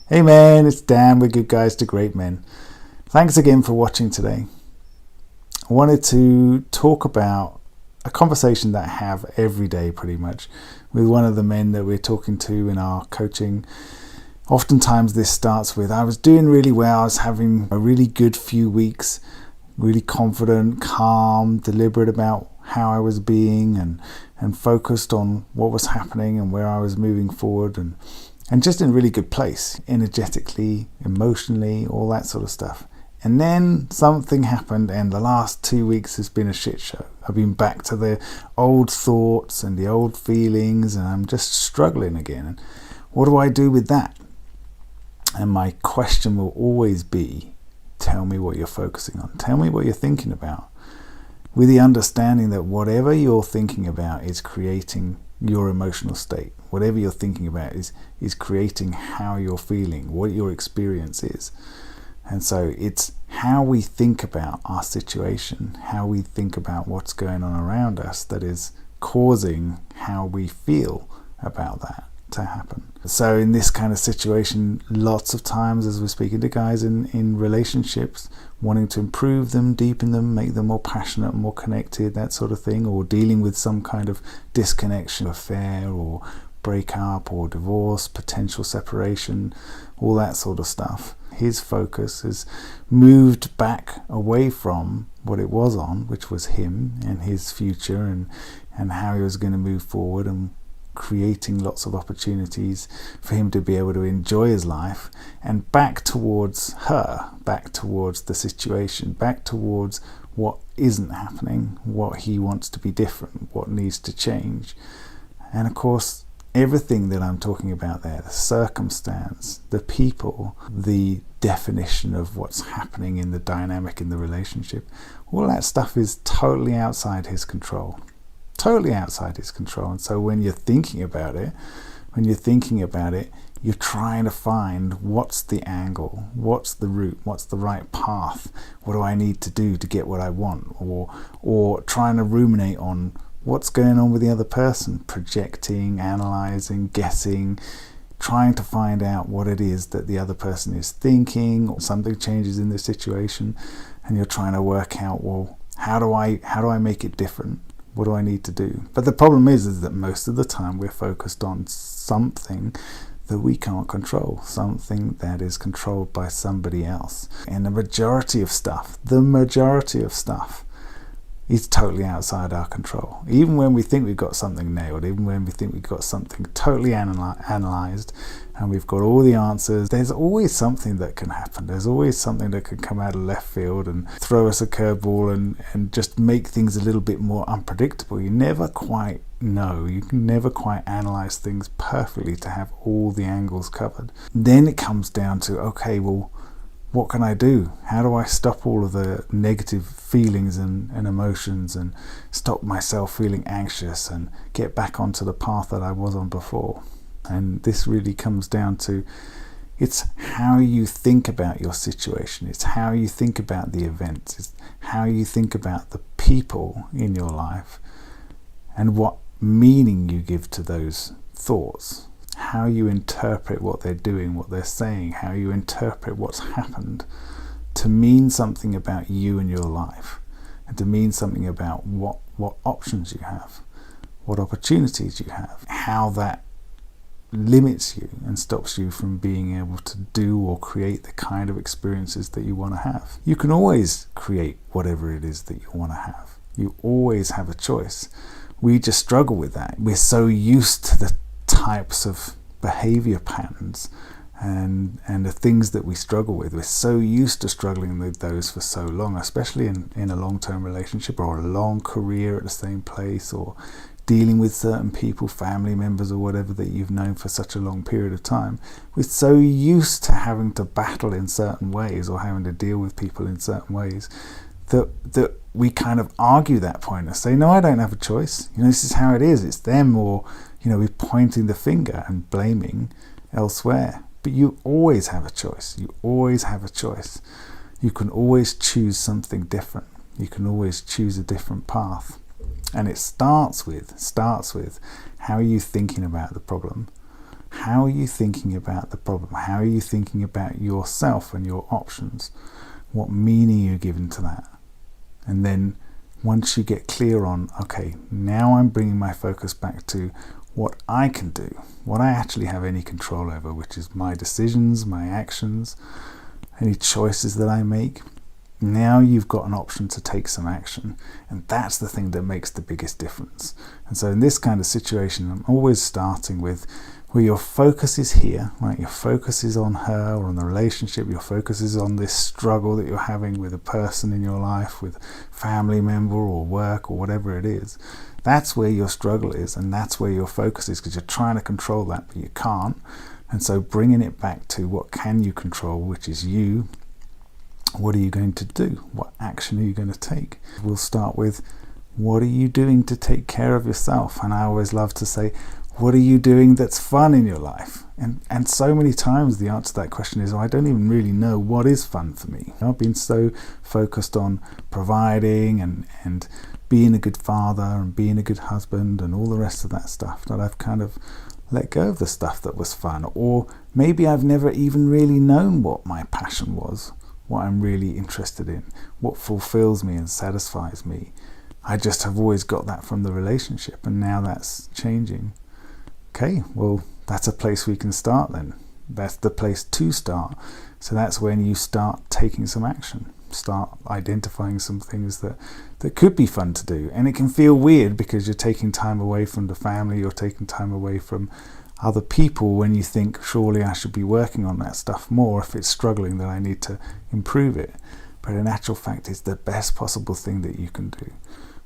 Hey man, it's Dan with Good Guys to Great Men. Thanks again for watching today. I wanted to talk about a conversation that I have every day pretty much with one of the men that we're talking to in our coaching. Oftentimes this starts with, I was doing really well, I was having a really good few weeks, really confident, calm, deliberate about how I was being and focused on what was happening and where I was moving forward and just in a really good place, energetically, emotionally, all that sort of stuff. And then something happened and the last 2 weeks has been a shit show. I've been back to the old thoughts and the old feelings and I'm just struggling again. And what do I do with that? And my question will always be, tell me what you're focusing on. Tell me what you're thinking about. With the understanding that whatever you're thinking about is creating your emotional state. Whatever you're thinking about is creating how you're feeling, what your experience is. And so it's how we think about our situation, how we think about what's going on around us that is causing how we feel about that to happen. So in this kind of situation, lots of times as we're speaking to guys in relationships, wanting to improve them, deepen them, make them more passionate, more connected, that sort of thing, or dealing with some kind of disconnection, affair or breakup or divorce, potential separation, all that sort of stuff. His focus has moved back away from what it was on, which was him and his future and how he was going to move forward and creating lots of opportunities for him to be able to enjoy his life, and back towards her, back towards the situation, back towards what isn't happening, what he wants to be different, what needs to change. And of course, everything that I'm talking about there, the circumstance, the people, the definition of what's happening in the dynamic in the relationship, all that stuff is totally outside his control. Totally outside his control. And so when you're thinking about it, you're trying to find what's the angle, what's the route, what's the right path, what do I need to do to get what I want, or trying to ruminate on what's going on with the other person, projecting, analyzing, guessing, trying to find out what it is that the other person is thinking, or something changes in the situation and you're trying to work out, well, how do I make it different? What do I need to do? But the problem is that most of the time we're focused on something that we can't control, something that is controlled by somebody else. And the majority of stuff is totally outside our control. Even when we think we've got something nailed, even when we think we've got something totally analyzed and we've got all the answers, there's always something that can happen. There's always something that can come out of left field and throw us a curveball and just make things a little bit more unpredictable. You never quite know. You can never quite analyze things perfectly to have all the angles covered. Then it comes down to, okay, well, what can I do? How do I stop all of the negative feelings and emotions and stop myself feeling anxious and get back onto the path that I was on before? And this really comes down to, it's how you think about your situation. It's how you think about the events. It's how you think about the people in your life and what meaning you give to those thoughts. How you interpret what they're doing, what they're saying, how you interpret what's happened to mean something about you and your life, and to mean something about what options you have, what opportunities you have, how that limits you and stops you from being able to do or create the kind of experiences that you want to have. You can always create whatever it is that you want to have. You always have a choice. We just struggle with that. We're so used to the types of behavior patterns and the things that we struggle with. We're so used to struggling with those for so long, especially in a long-term relationship or a long career at the same place, or dealing with certain people, family members or whatever that you've known for such a long period of time. We're so used to having to battle in certain ways or having to deal with people in certain ways that we kind of argue that point and say, no, I don't have a choice. This is how it is. It's them, or we're pointing the finger and blaming elsewhere. But you always have a choice. You always have a choice. You can always choose something different. You can always choose a different path. And it starts with how are you thinking about the problem? How are you thinking about the problem? How are you thinking about yourself and your options? What meaning are you giving to that? And then once you get clear on, okay, now I'm bringing my focus back to what I can do, what I actually have any control over, which is my decisions, my actions, any choices that I make. Now you've got an option to take some action, and that's the thing that makes the biggest difference. And so in this kind of situation, I'm always starting with where your focus is here, right? Your focus is on her or on the relationship. Your focus is on this struggle that you're having with a person in your life, with a family member or work or whatever it is. That's where your struggle is, and that's where your focus is, because you're trying to control that, but you can't. And so bringing it back to what can you control, which is you. What are you going to do? What action are you going to take? We'll start with, what are you doing to take care of yourself? And I always love to say, what are you doing that's fun in your life? And so many times the answer to that question is, I don't even really know what is fun for me. I've been so focused on providing and being a good father and being a good husband and all the rest of that stuff that I've kind of let go of the stuff that was fun. Or maybe I've never even really known what my passion was, what I'm really interested in, what fulfills me and satisfies me. I just have always got that from the relationship, and now that's changing. Okay, well, that's a place we can start then. That's the place to start. So that's when you start taking some action. Start identifying some things that could be fun to do. And it can feel weird because you're taking time away from the family, you're taking time away from other people when you think, surely I should be working on that stuff more. If it's struggling, then I need to improve it. But in actual fact, it's the best possible thing that you can do.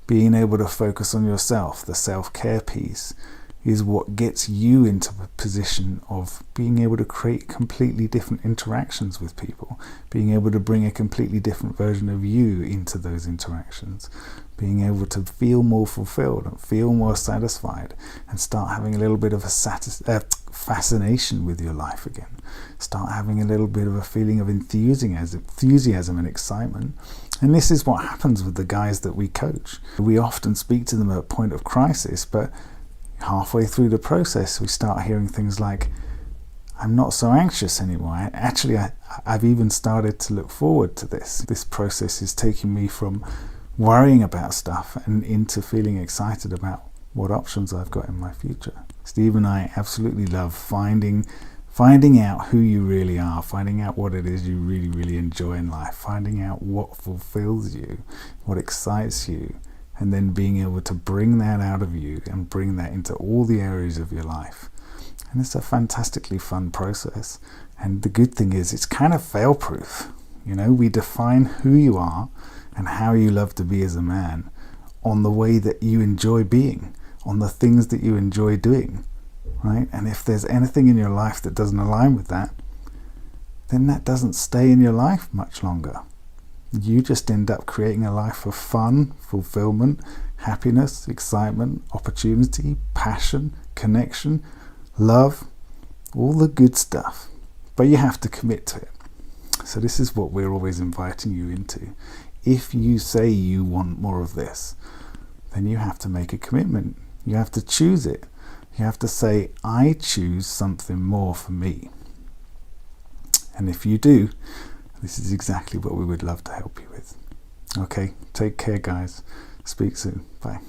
Being able to focus on yourself, the self-care piece, is what gets you into a position of being able to create completely different interactions with people, being able to bring a completely different version of you into those interactions, being able to feel more fulfilled and feel more satisfied, and start having a little bit of a fascination with your life again. Start having a little bit of a feeling of enthusiasm and excitement. And this is what happens with the guys that we coach. We often speak to them at a point of crisis, but halfway through the process, we start hearing things like, I'm not so anxious anymore. I've even started to look forward to this. This process is taking me from worrying about stuff and into feeling excited about what options I've got in my future. Steve and I absolutely love finding out who you really are, finding out what it is you really, really enjoy in life, finding out what fulfills you, what excites you, and then being able to bring that out of you and bring that into all the areas of your life. And it's a fantastically fun process. And the good thing is it's kind of fail-proof. You know, we define who you are and how you love to be as a man on the way that you enjoy being, on the things that you enjoy doing, right? And if there's anything in your life that doesn't align with that, then that doesn't stay in your life much longer. You just end up creating a life of fun, fulfillment, happiness, excitement, opportunity, passion, connection, love, all the good stuff. But you have to commit to it. So this is what we're always inviting you into. If you say you want more of this, then you have to make a commitment. You have to choose it. You have to say, I choose something more for me. And if you do, this is exactly what we would love to help you with. Okay, take care, guys. Speak soon. Bye.